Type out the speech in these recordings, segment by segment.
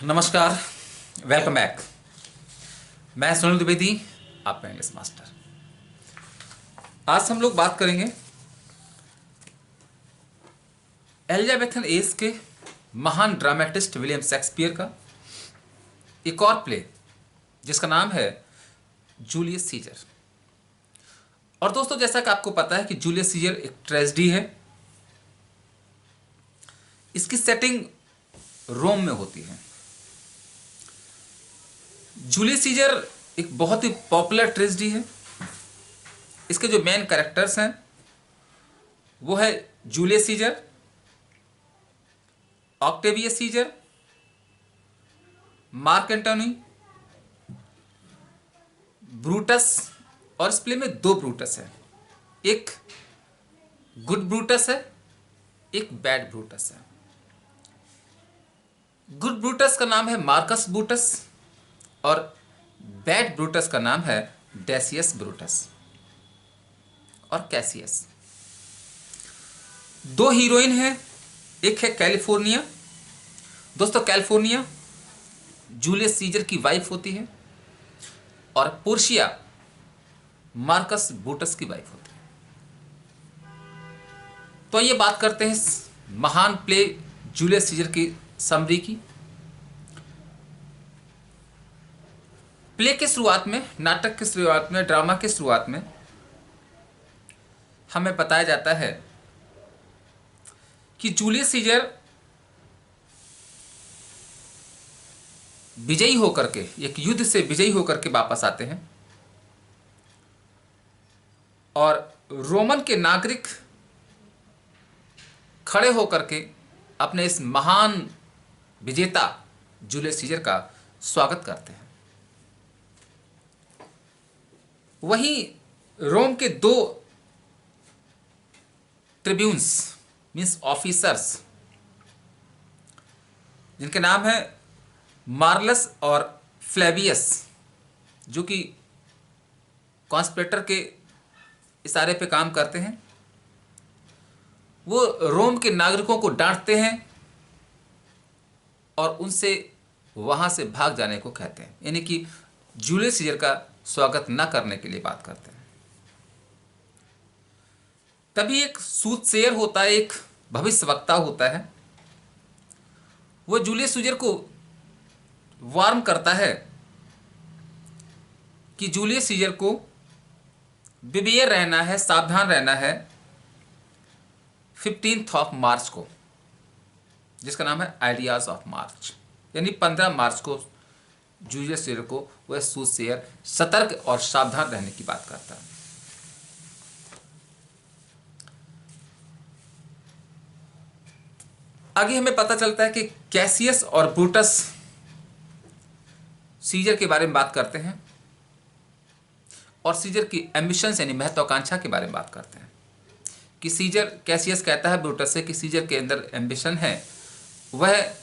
नमस्कार, welcome back. मैं सुनील द्विवेदी, आपका इंग्लिश मास्टर। आज हम लोग बात करेंगे एलिजाबेथन एज के महान ड्रामेटिस्ट विलियम शेक्सपियर का एक और प्ले जिसका नाम है जूलियस सीजर। और दोस्तों, जैसा कि आपको पता है कि जूलियस सीजर एक ट्रेजेडी है। इसकी सेटिंग रोम में होती है। जूलियस सीजर एक बहुत ही पॉपुलर ट्रेजेडी है। इसके जो मेन कैरेक्टर्स हैं वो है Julius Caesar, Octavius Caesar, Mark Antony, Brutus. और इस प्ले में दो ब्रूटस है, एक गुड ब्रूटस है, एक बैड ब्रूटस है। गुड ब्रूटस का नाम है मार्कस ब्रूटस और बैड ब्रूटस का नाम है डेसियस ब्रूटस और कैसियस। दो हीरोइन हैं, एक है कैलिफोर्निया। दोस्तों, कैलिफोर्निया जूलियस सीजर की वाइफ होती है और पोर्शिया मार्कस ब्रूटस की वाइफ होती है। तो ये बात करते हैं इस महान प्ले जूलियस सीजर की समरी की। प्ले के शुरुआत में, नाटक के शुरुआत में, ड्रामा के शुरुआत में हमें बताया जाता है कि जूलियस सीजर विजयी होकर के, एक युद्ध से विजयी होकर के वापस आते हैं और रोमन के नागरिक खड़े होकर के अपने इस महान विजेता जूलियस सीजर का स्वागत करते हैं। वहीं रोम के दो ट्रिब्यून्स मीन्स ऑफिसर्स, जिनके नाम है मार्लस और फ्लेवियस, जो कि कॉन्स्पिरेटर के इशारे पे काम करते हैं, वो रोम के नागरिकों को डांटते हैं और उनसे वहां से भाग जाने को कहते हैं, यानी कि जूलियस सीजर का स्वागत न करने के लिए बात करते हैं। तभी एक सूदसेयर होता है, एक भविष्यवक्ता होता है। वो जूलियस सीजर को वार्न करता है कि जूलियस सीजर को बिबियर रहना है, सावधान रहना है 15th ऑफ मार्च को, जिसका नाम है आइडियाज ऑफ मार्च, यानी 15 मार्च को जूलियस सीजर को वह सूदसेयर सतर्क और सावधान रहने की बात करता है। आगे हमें पता चलता है कि कैसियस और ब्रूटस सीजर के बारे में बात करते हैं और सीजर की एम्बिशंस यानी महत्वाकांक्षा के बारे में बात करते हैं कि सीजर, कैसियस कहता है ब्रूटस से कि सीजर के अंदर एम्बिशन है, वह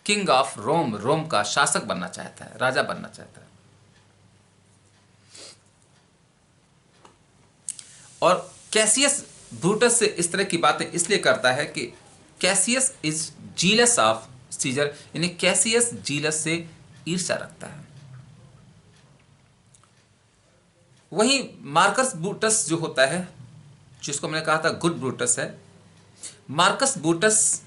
किंग ऑफ रोम, रोम का शासक बनना चाहता है, राजा बनना चाहता है। और कैसियस ब्रूटस से इस तरह की बातें इसलिए करता है कि Cassius is jealous of Caesar, यानी कैसियस जीलस से ईर्ष्या रखता है। वहीं मार्कस ब्रूटस जो होता है, जिसको मैंने कहा था गुड ब्रूटस है, मार्कस ब्रूटस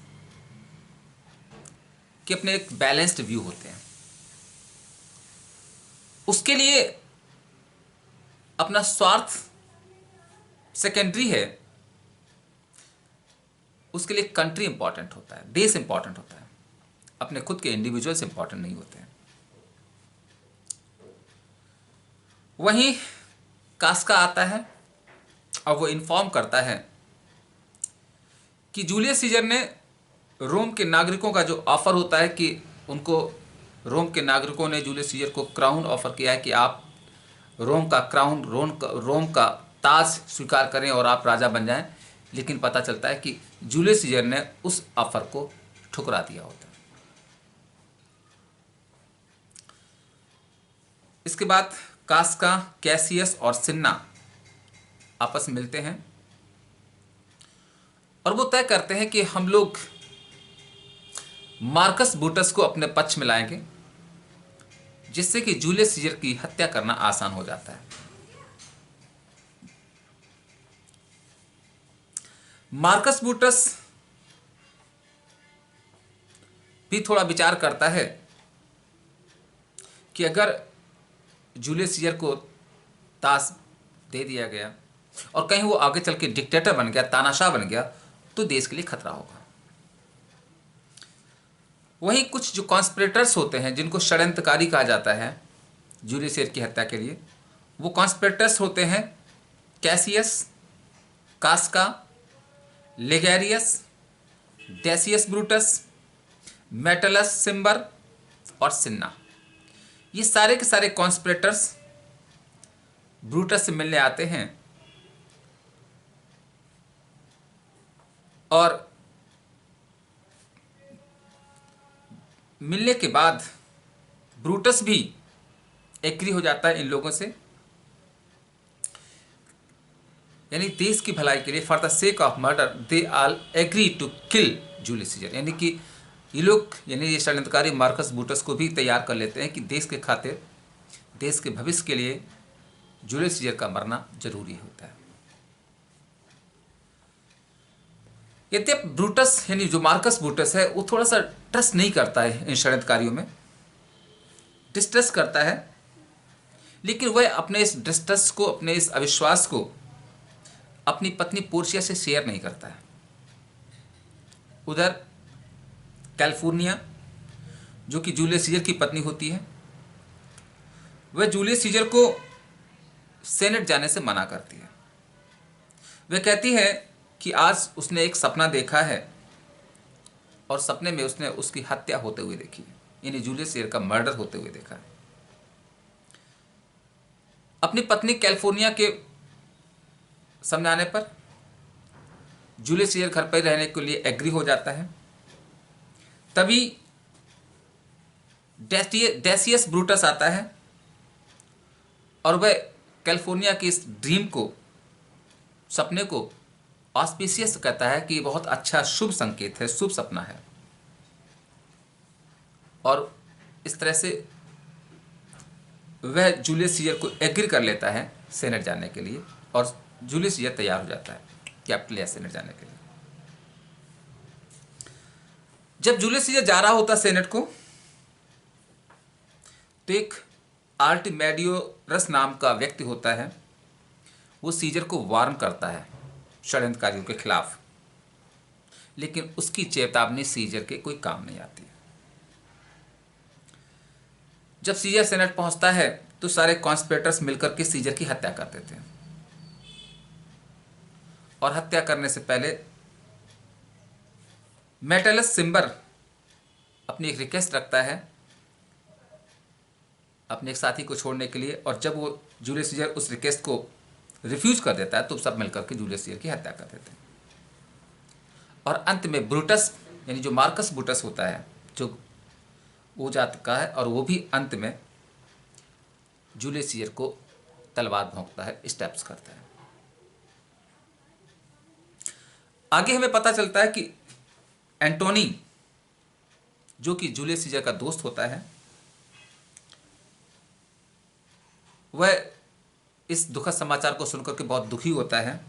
के अपने एक बैलेंस्ड व्यू होते हैं। उसके लिए अपना स्वार्थ सेकेंडरी है, उसके लिए कंट्री इंपॉर्टेंट होता है, देश इंपॉर्टेंट होता है, अपने खुद के इंडिविजुअल्स इंपॉर्टेंट नहीं होते हैं। वहीं कास्का आता है और वो इन्फॉर्म करता है कि जूलियस सीजर ने रोम के नागरिकों का जो ऑफर होता है कि उनको, रोम के नागरिकों ने जूलियस सीजर को क्राउन ऑफर किया है कि आप रोम का क्राउन, रोम का ताज स्वीकार करें और आप राजा बन जाएं, लेकिन पता चलता है कि जूलियस सीजर ने उस ऑफर को ठुकरा दिया होता है। इसके बाद कास्का, कैसियस और सिन्ना आपस में मिलते हैं और वो तय करते हैं कि हम लोग मार्कस ब्रूटस को अपने पक्ष में लाएंगे, जिससे कि जूलियस सीजर की हत्या करना आसान हो जाता है। मार्कस ब्रूटस भी थोड़ा विचार करता है कि अगर जूलियस सीजर को ताश दे दिया गया और कहीं वो आगे चल के डिक्टेटर बन गया, तानाशाह बन गया, तो देश के लिए खतरा होगा। वहीं कुछ जो कॉन्स्पिरेटर्स होते हैं, जिनको षड्यंत्रकारी कहा जाता है जूलियस सीजर की हत्या के लिए, वो कॉन्स्पिरेटर्स होते हैं कैसियस, कास्का, लेगेरियस, डेसियस ब्रूटस, मेटलस सिम्बर और सिन्ना। ये सारे के सारे कॉन्स्पिरेटर्स ब्रूटस से मिलने आते हैं और मिलने के बाद ब्रूटस भी एग्री हो जाता है इन लोगों से, यानी देश की भलाई के लिए, for the sake of murder they all agree to kill Julius Caesar. यानी कि ये लोग, यानी ये षड्यंत्रकारी मार्कस ब्रूटस को भी तैयार कर लेते हैं कि देश के खातिर, देश के भविष्य के लिए जूलियस सीजर का मरना जरूरी होता है। यद्यपि ब्रूटस, यानी जो मार्कस ब्रूटस है, वो थोड़ा सा ट्रस्ट नहीं करता है इन षड्यंत्रकारियों में, डिस्ट्रस्ट करता है, लेकिन वह अपने इस डिस्ट्रस्ट को, अपने इस अविश्वास को अपनी पत्नी पोर्शिया से शेयर नहीं करता है। उधर कैलिफोर्निया, जो कि जूलियस सीजर की पत्नी होती है, वह जूलियस सीजर को सेनेट जाने से मना करती है। वह कहती है कि आज उसने एक सपना देखा है और सपने में उसने उसकी हत्या होते हुए देखी है, यानी जूलियस सीजर का मर्डर होते हुए देखा है। अपनी पत्नी कैलिफोर्निया के सामने आने पर जूलियस सीजर घर पर रहने के लिए एग्री हो जाता है। तभी डेसियस ब्रूटस आता है और वह कैलिफोर्निया की इस ड्रीम को, सपने को ऑस्पिशियस कहता है कि बहुत अच्छा शुभ संकेत है, शुभ सपना है, और इस तरह से वह जूलियस सीजर को एग्री कर लेता है सेनेट जाने के लिए, और जूलियस सीजर तैयार हो जाता है कैपिटल या सेनेट जाने के लिए। जब जूलियस सीजर जा रहा होता सेनेट को, तो एक आर्टिमेडियोरस नाम का व्यक्ति होता है, वो सीजर को वार्न करता है षड्यंत्रकारियों के खिलाफ, लेकिन उसकी चेतावनी सीजर के कोई काम नहीं आती। जब सीजर सेनेट पहुंचता है तो सारे कॉन्स्पिरेटर्स मिलकर के सीजर की हत्या कर देते हैं, और हत्या करने से पहले मेटलस सिम्बर अपनी एक रिक्वेस्ट रखता है अपने एक साथी को छोड़ने के लिए, और जब वो जूलियस सीजर उस रिक्वेस्ट को रिफ्यूज कर देता है तो सब मिलकर के जूलियस सीजर की हत्या कर देते हैं। और अंत में ब्रूटस, यानी जो मार्कस ब्रूटस होता है, जो वो जात का है, और वो भी अंत में जूलियस सीजर को तलवार भोंकता है, स्टैप्स करता है। आगे हमें पता चलता है कि एंटोनी, जो कि जूलियस सीजर का दोस्त होता है, वह इस दुखद समाचार को सुनकर के बहुत दुखी होता है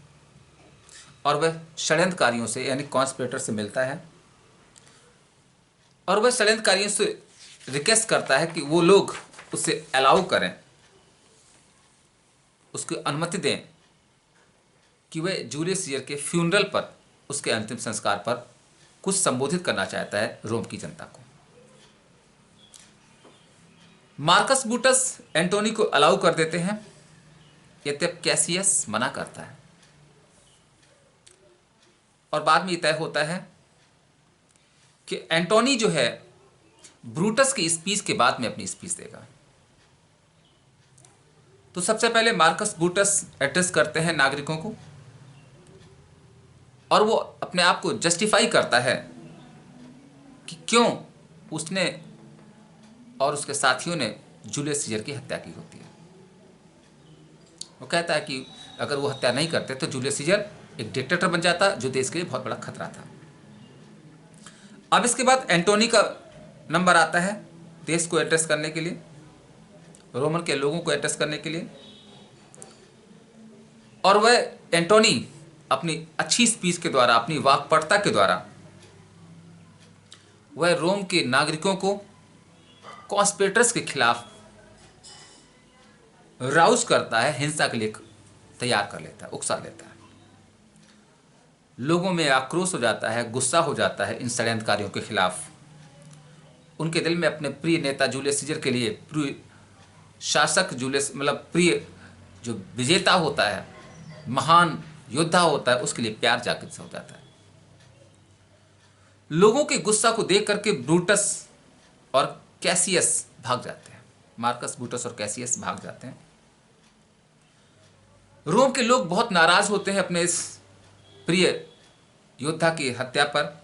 और वह षड्यंत्रकारियों से, यानी कॉन्स्पिरेटर से मिलता है, और वह षड्यंत्रकारियों से रिक्वेस्ट करता है कि वो लोग उसे अलाउ करें, उसको अनुमति दें कि वह जूलियस सीजर के फ्यूनरल पर, उसके अंतिम संस्कार पर कुछ संबोधित करना चाहता है रोम की जनता को। मार्कस ब्रूटस एंटोनी को अलाउ कर देते हैं, यद्यपि कैसियस मना करता है, और बाद में यह तय होता है कि एंटोनी जो है ब्रूटस की स्पीच के बाद में अपनी स्पीच देगा। तो सबसे पहले मार्कस ब्रूटस एड्रेस करते हैं नागरिकों को, और वो अपने आप को जस्टिफाई करता है कि क्यों उसने और उसके साथियों ने जूलियस सीजर की हत्या की होती है। वो कहता है कि अगर वो हत्या नहीं करते तो जूलियस सीजर एक डिक्टेटर बन जाता, जो देश के लिए बहुत बड़ा खतरा था। अब इसके बाद एंटोनी का नंबर आता है देश को एड्रेस करने के लिए, रोमन के लोगों को एड्रेस करने के लिए। और वह एंटोनी अपनी अच्छी स्पीच के द्वारा, अपनी वाक्पटुता के द्वारा वह रोम के नागरिकों को कॉन्स्पिरेटर्स के खिलाफ राउज करता है, हिंसा के लिए तैयार कर लेता है, उकसा लेता है। लोगों में आक्रोश हो जाता है, गुस्सा हो जाता है इन षड्यंत्रकारियों के खिलाफ। उनके दिल में अपने प्रिय नेता जूलियस सीजर के लिए, प्रिय शासक जूलियस, मतलब प्रिय जो विजेता होता है, महान योद्धा होता है, उसके लिए प्यार जागृत हो जाता है। लोगों के गुस्सा को देख करके ब्रूटस और कैसियस भाग जाते हैं, मार्कस ब्रूटस और कैसियस भाग जाते हैं। रोम के लोग बहुत नाराज होते हैं अपने इस प्रिय योद्धा की हत्या पर,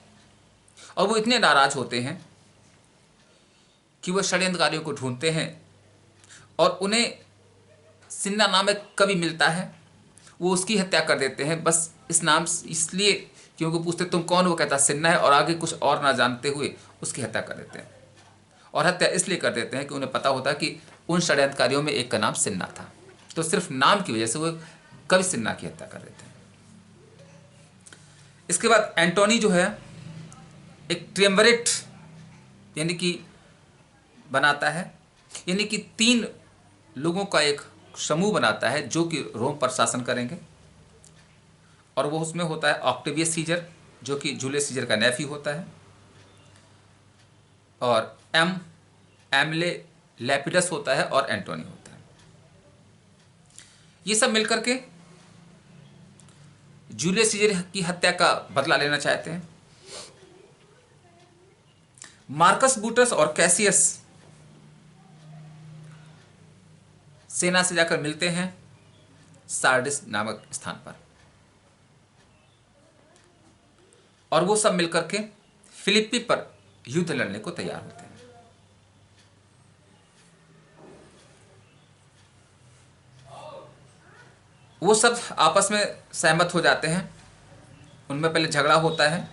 और वो इतने नाराज होते हैं कि वो षड्यंत्रकारियों को ढूंढते हैं, और उन्हें सिन्ना नाम एक कवि मिलता है, वो उसकी हत्या कर देते हैं, बस इस नाम इसलिए क्योंकि पूछते तुम कौन, वो कहता सिन्ना है, और आगे कुछ और ना जानते हुए उसकी हत्या कर देते हैं। और हत्या इसलिए कर देते हैं कि उन्हें पता होता है कि उन षड्यंत्रकारियों में एक का नाम सिन्ना था, तो सिर्फ नाम की वजह से वो कवि सिन्ना की हत्या कर देते हैं। इसके बाद एंटोनी जो है एक ट्रियम्विरेट यानी कि बनाता है, यानी कि 3 लोगों का एक समूह बनाता है जो कि रोम पर शासन करेंगे। और वो उसमें होता है ऑक्टेवियस सीजर जो कि जूलियस सीजर का नेफी होता है, और एमले लैपिडस होता है, और एंटोनी होता है। ये सब मिलकर के जूलियस सीजर की हत्या का बदला लेना चाहते हैं। मार्कस ब्रूटस और कैसियस सेना से जाकर मिलते हैं सार्डिस नामक स्थान पर, और वो सब मिलकर के फिलिप्पी पर युद्ध लड़ने को तैयार होते हैं। वो सब आपस में सहमत हो जाते हैं, उनमें पहले झगड़ा होता है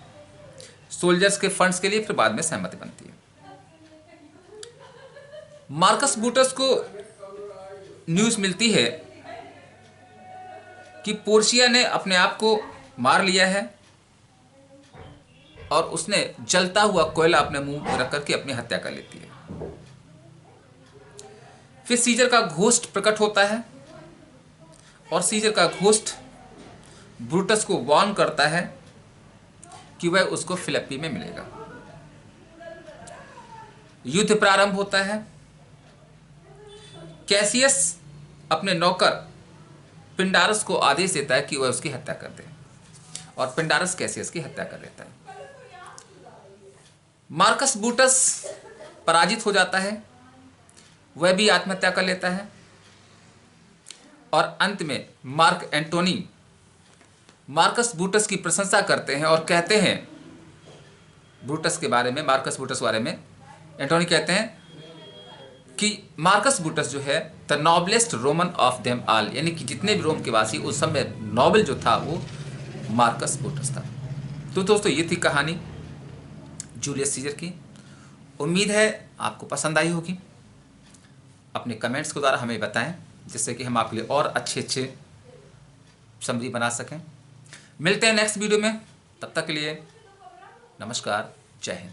सोल्जर्स के फंड्स के लिए, फिर बाद में सहमति बनती है। मार्कस ब्रूटस को न्यूज़ मिलती है कि पोर्शिया ने अपने आप को मार लिया है, और उसने जलता हुआ कोयला अपने मुंह में रख करके अपनी हत्या कर लेती है। फिर सीजर का घोस्ट प्रकट होता है, और सीजर का घोस्ट ब्रूटस को वार्न करता है कि वह उसको फिलिप्पी में मिलेगा। युद्ध प्रारंभ होता है। कैसियस अपने नौकर पिंडारस को आदेश देता है कि वह उसकी हत्या कर दे, और पिंडारस कैसियस की हत्या कर देता है। मार्कस ब्रूटस पराजित हो जाता है, वह भी आत्महत्या कर लेता है, और अंत में मार्क एंटोनी मार्कस ब्रूटस की प्रशंसा करते हैं और कहते हैं ब्रूटस के बारे में, मार्कस ब्रूटस के बारे में एंटोनी कहते हैं कि मार्कस ब्रूटस जो है the noblest Roman of them all, यानी कि जितने भी रोम के वासी उस समय नॉबल जो था वो मार्कस ब्रूटस था। तो दोस्तों ये थी कहानी जूलियस सीजर की। उम्मीद है आपको पसंद आई होगी। अपने कमेंट्स के द्वारा हमें बताएं, जिससे कि हम आपके लिए और अच्छे समरी बना सकें। मिलते हैं नेक्स्ट वीडियो में, तब तक के लिए नमस्कार, जय हिंद।